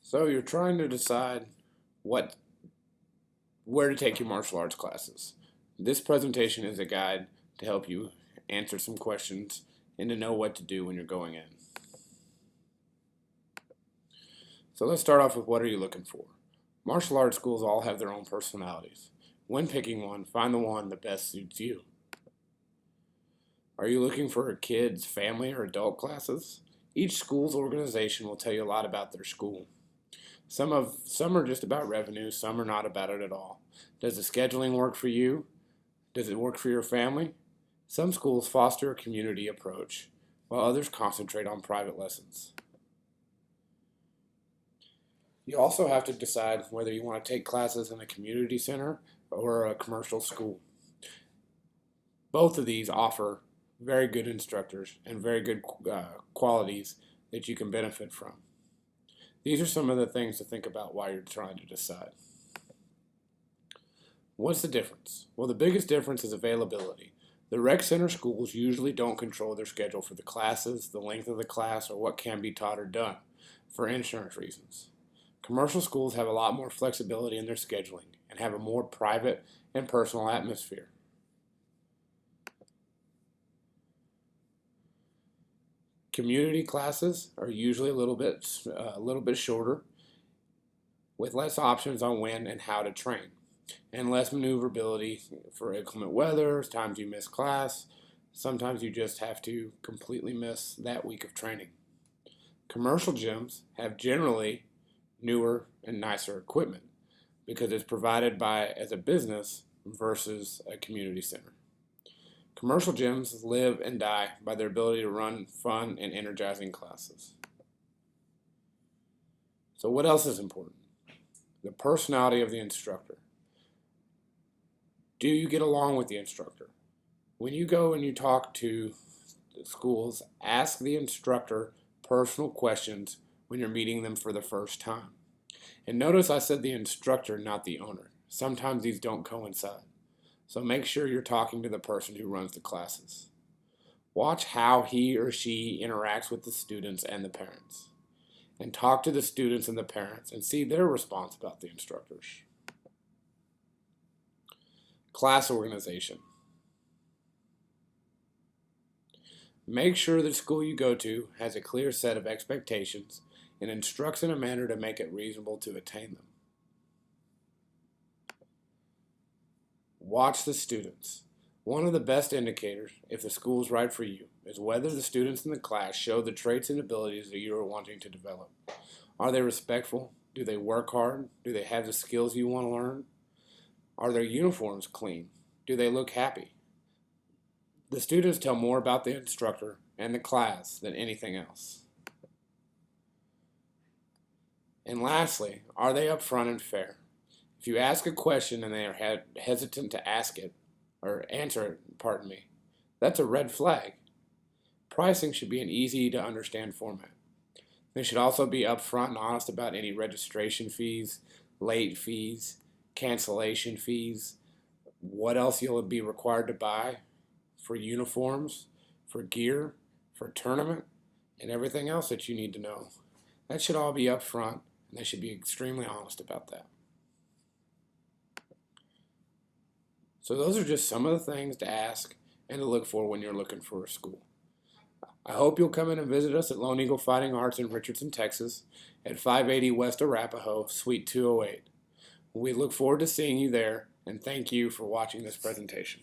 So you're trying to decide what where to take your martial arts classes. This presentation is a guide to help you answer some questions and to know what to do when you're going in. So let's start off with what are you looking for? Martial arts schools all have their own personalities. When picking one, find the one that best suits you. Are you looking for kids, family, or adult classes? Each school's organization will tell you a lot about their school. Some are just about revenue, some are not about it at all. Does the scheduling work for you? Does it work for your family? Some schools foster a community approach, while others concentrate on private lessons. You also have to decide whether you want to take classes in a community center or a commercial school. Both of these offer very good instructors and very good qualities that you can benefit from. These are some of the things to think about while you're trying to decide. What's the difference? Well, the biggest difference is availability. The rec center schools usually don't control their schedule for the classes, the length of the class, or what can be taught or done for insurance reasons. Commercial schools have a lot more flexibility in their scheduling and have a more private and personal atmosphere. Community classes are usually a little bit shorter, with less options on when and how to train, and less maneuverability for inclement weather, times you miss class. Sometimes you just have to completely miss that week of training. Commercial gyms have generally newer and nicer equipment because it's provided as a business versus a community center. Commercial gyms live and die by their ability to run fun and energizing classes. So what else is important? The personality of the instructor. Do you get along with the instructor? When you go and you talk to the schools, ask the instructor personal questions when you're meeting them for the first time. And notice I said the instructor, not the owner. Sometimes these don't coincide. So make sure you're talking to the person who runs the classes. Watch how he or she interacts with the students and the parents. And talk to the students and the parents and see their response about the instructors. Class organization. Make sure the school you go to has a clear set of expectations and instructs in a manner to make it reasonable to attain them. Watch the students. One of the best indicators, if the school is right for you, is whether the students in the class show the traits and abilities that you are wanting to develop. Are they respectful? Do they work hard? Do they have the skills you want to learn? Are their uniforms clean? Do they look happy? The students tell more about the instructor and the class than anything else. And lastly, are they upfront and fair? If you ask a question and they are hesitant to ask it, or answer it, that's a red flag. Pricing should be an easy to understand format. They should also be upfront and honest about any registration fees, late fees, cancellation fees, what else you'll be required to buy for uniforms, for gear, for tournament, and everything else that you need to know. That should all be upfront, and they should be extremely honest about that. So those are just some of the things to ask and to look for when you're looking for a school. I hope you'll come in and visit us at Lone Eagle Fighting Arts in Richardson, Texas at 580 West Arapahoe, Suite 208. We look forward to seeing you there, and thank you for watching this presentation.